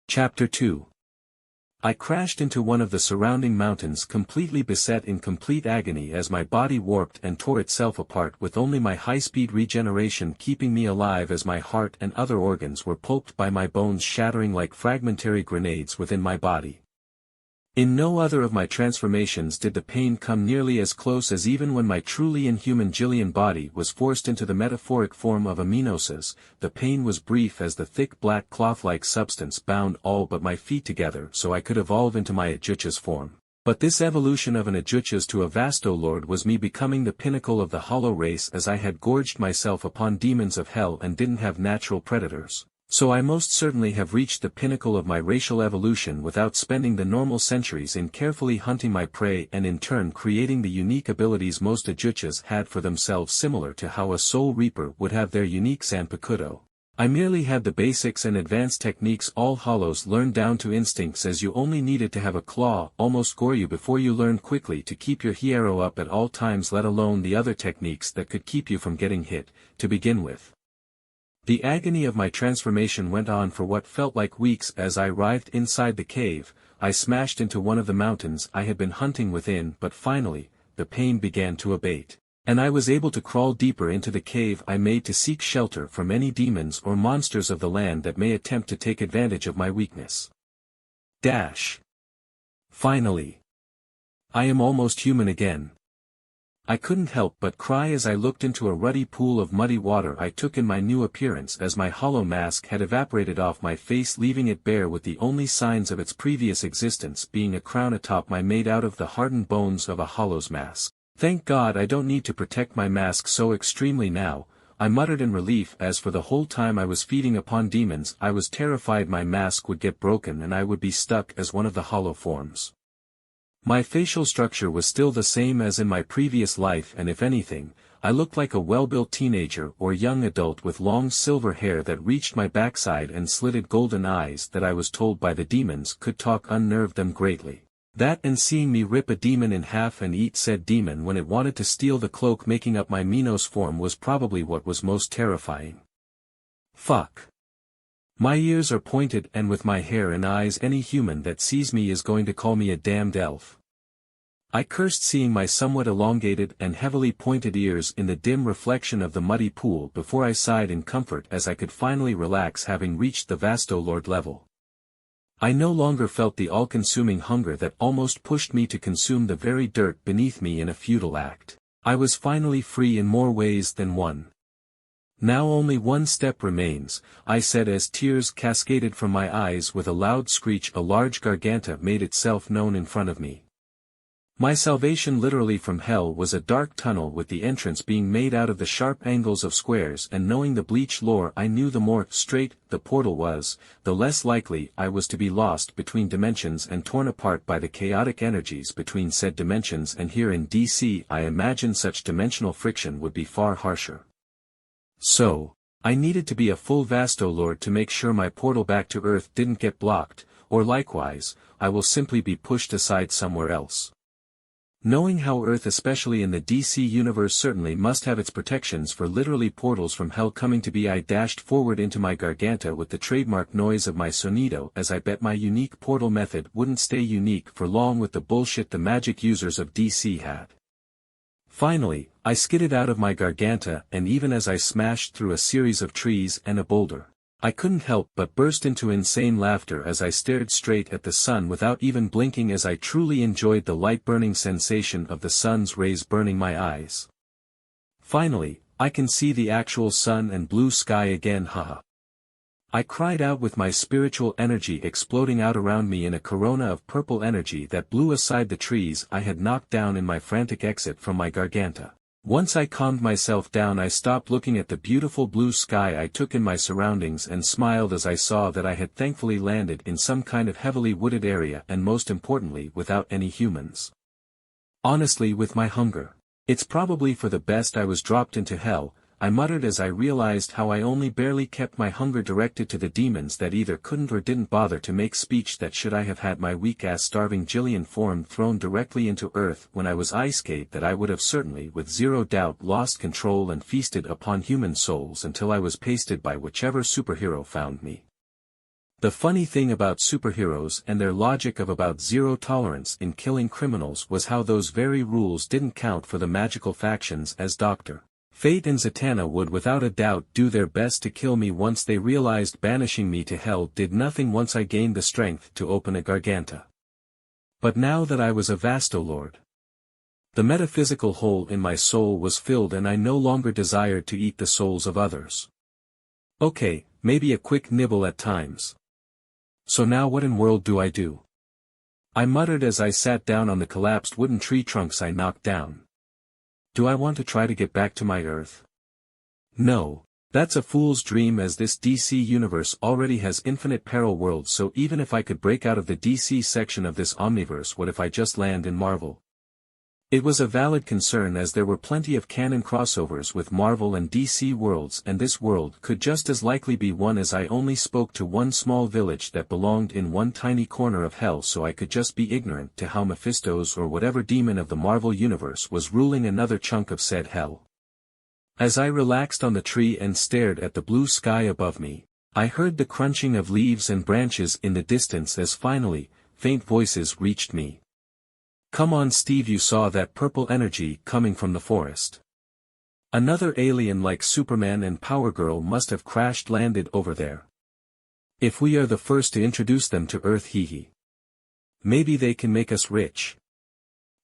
Chapter 2. I crashed into one of the surrounding mountains, completely beset in complete agony as my body warped and tore itself apart, with only my high-speed regeneration keeping me alive as my heart and other organs were pulped by my bones, shattering like fragmentary grenades within my body. In no other of my transformations did the pain come nearly as close as even when my truly inhuman Gillian body was forced into the metaphoric form of a Menos's. The pain was brief as the thick black cloth-like substance bound all but my feet together so I could evolve into my Adjuchas form. But this evolution of an Adjuchas to a Vastolord was me becoming the pinnacle of the hollow race, as I had gorged myself upon demons of hell and didn't have natural predators. So I most certainly have reached the pinnacle of my racial evolution without spending the normal centuries in carefully hunting my prey and in turn creating the unique abilities most Adjuchas had for themselves, similar to how a Soul Reaper would have their unique Zanpakuto. I merely had the basics and advanced techniques all hollows learned down to instincts, as you only needed to have a claw almost gore you before you learned quickly to keep your hero up at all times, let alone the other techniques that could keep you from getting hit, to begin with. The agony of my transformation went on for what felt like weeks. As I arrived inside the cave, I smashed into one of the mountains I had been hunting within, but finally, the pain began to abate, and I was able to crawl deeper into the cave I made to seek shelter from any demons or monsters of the land that may attempt to take advantage of my weakness. Finally, I am almost human again. I couldn't help but cry as I looked into a ruddy pool of muddy water I took in my new appearance, as my hollow mask had evaporated off my face, leaving it bare, with the only signs of its previous existence being a crown atop my made out of the hardened bones of a hollow's mask. Thank God I don't need to protect my mask so extremely now, I muttered in relief, as for the whole time I was feeding upon demons I was terrified my mask would get broken and I would be stuck as one of the hollow forms. My facial structure was still the same as in my previous life, and if anything, I looked like a well-built teenager or young adult with long silver hair that reached my backside and slitted golden eyes that I was told by the demons could talk unnerved them greatly. That and seeing me rip a demon in half and eat said demon when it wanted to steal the cloak making up my Menos form was probably what was most terrifying. Fuck. My ears are pointed, and with my hair and eyes any human that sees me is going to call me a damned elf. I cursed, seeing my somewhat elongated and heavily pointed ears in the dim reflection of the muddy pool, before I sighed in comfort as I could finally relax, having reached the Vastolord level. I no longer felt the all-consuming hunger that almost pushed me to consume the very dirt beneath me in a futile act. I was finally free in more ways than one. Now only one step remains, I said as tears cascaded from my eyes. With a loud screech, a large garganta made itself known in front of me. My salvation literally from hell was a dark tunnel, with the entrance being made out of the sharp angles of squares, and knowing the Bleach lore, I knew the more straight the portal was, the less likely I was to be lost between dimensions and torn apart by the chaotic energies between said dimensions, and here in DC I imagine such dimensional friction would be far harsher. So, I needed to be a full Vastolord to make sure my portal back to Earth didn't get blocked, or likewise, I will simply be pushed aside somewhere else. Knowing how Earth, especially in the DC universe, certainly must have its protections for literally portals from hell coming to be, I dashed forward into my garganta with the trademark noise of my sonido, as I bet my unique portal method wouldn't stay unique for long with the bullshit the magic users of DC had. Finally, I skidded out of my garganta, and even as I smashed through a series of trees and a boulder, I couldn't help but burst into insane laughter as I stared straight at the sun without even blinking, as I truly enjoyed the light-burning sensation of the sun's rays burning my eyes. Finally, I can see the actual sun and blue sky again, haha. I cried out, with my spiritual energy exploding out around me in a corona of purple energy that blew aside the trees I had knocked down in my frantic exit from my garganta. Once I calmed myself down, I stopped looking at the beautiful blue sky I took in my surroundings and smiled as I saw that I had thankfully landed in some kind of heavily wooded area, and most importantly without any humans. Honestly, with my hunger, it's probably for the best I was dropped into hell, I muttered as I realized how I only barely kept my hunger directed to the demons that either couldn't or didn't bother to make speech. That should I have had my weak-ass starving Gillian form thrown directly into Earth when I was ice-skate, that I would have certainly with zero doubt lost control and feasted upon human souls until I was pasted by whichever superhero found me. The funny thing about superheroes and their logic of about zero tolerance in killing criminals was how those very rules didn't count for the magical factions, as Dr. Fate and Zatanna would without a doubt do their best to kill me once they realized banishing me to hell did nothing once I gained the strength to open a garganta. But now that I was a Vastolord, the metaphysical hole in my soul was filled and I no longer desired to eat the souls of others. Okay, maybe a quick nibble at times. So now what in world do I do? I muttered as I sat down on the collapsed wooden tree trunks I knocked down. Do I want to try to get back to my Earth? No, that's a fool's dream, as this DC universe already has infinite peril worlds, so even if I could break out of the DC section of this omniverse, what if I just land in Marvel? It was a valid concern, as there were plenty of canon crossovers with Marvel and DC worlds, and this world could just as likely be one, as I only spoke to one small village that belonged in one tiny corner of hell, so I could just be ignorant to how Mephistos or whatever demon of the Marvel universe was ruling another chunk of said hell. As I relaxed on the tree and stared at the blue sky above me, I heard the crunching of leaves and branches in the distance as finally, faint voices reached me. Come on Steve, you saw that purple energy coming from the forest. Another alien like Superman and Power Girl must have crash-landed over there. If we are the first to introduce them to Earth, hee. Maybe they can make us rich.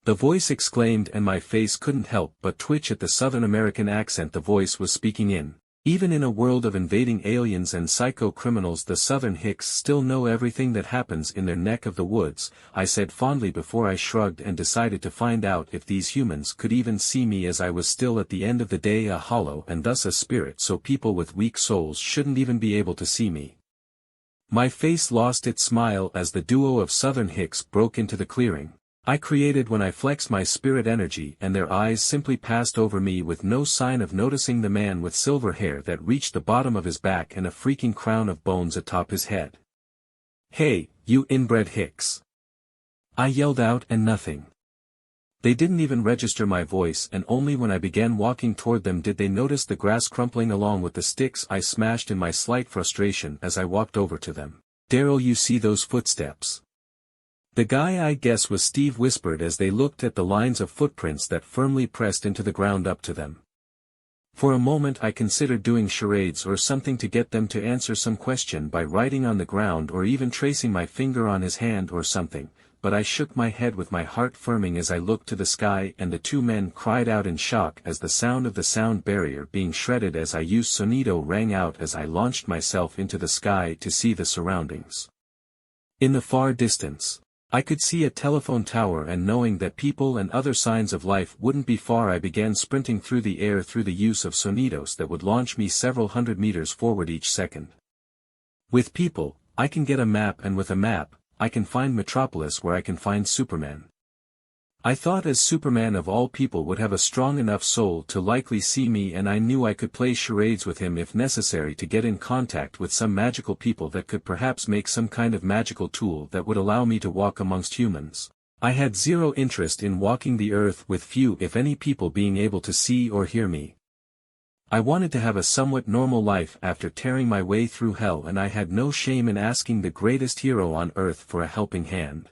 The voice exclaimed, and my face couldn't help but twitch at the Southern American accent the voice was speaking in. Even in a world of invading aliens and psycho-criminals, the Southern Hicks still know everything that happens in their neck of the woods, I said fondly before I shrugged and decided to find out if these humans could even see me, as I was still at the end of the day a hollow and thus a spirit, so people with weak souls shouldn't even be able to see me. My face lost its smile as the duo of Southern Hicks broke into the clearing I created when I flexed my spirit energy, and their eyes simply passed over me with no sign of noticing the man with silver hair that reached the bottom of his back and a freaking crown of bones atop his head. Hey, you inbred Hicks! I yelled out, and nothing. They didn't even register my voice, and only when I began walking toward them did they notice the grass crumpling along with the sticks I smashed in my slight frustration as I walked over to them. Daryl, you see those footsteps? The guy, I guess was Steve, whispered as they looked at the lines of footprints that firmly pressed into the ground up to them. For a moment I considered doing charades or something to get them to answer some question by writing on the ground or even tracing my finger on his hand or something, but I shook my head with my heart firming as I looked to the sky, and the two men cried out in shock as the sound of the sound barrier being shredded as I used sonido rang out as I launched myself into the sky to see the surroundings. In the far distance, I could see a telephone tower, and knowing that people and other signs of life wouldn't be far, I began sprinting through the air through the use of sonidos that would launch me several hundred meters forward each second. With people, I can get a map, and with a map, I can find Metropolis, where I can find Superman. I thought as Superman of all people would have a strong enough soul to likely see me, and I knew I could play charades with him if necessary to get in contact with some magical people that could perhaps make some kind of magical tool that would allow me to walk amongst humans. I had zero interest in walking the earth with few if any people being able to see or hear me. I wanted to have a somewhat normal life after tearing my way through hell, and I had no shame in asking the greatest hero on earth for a helping hand.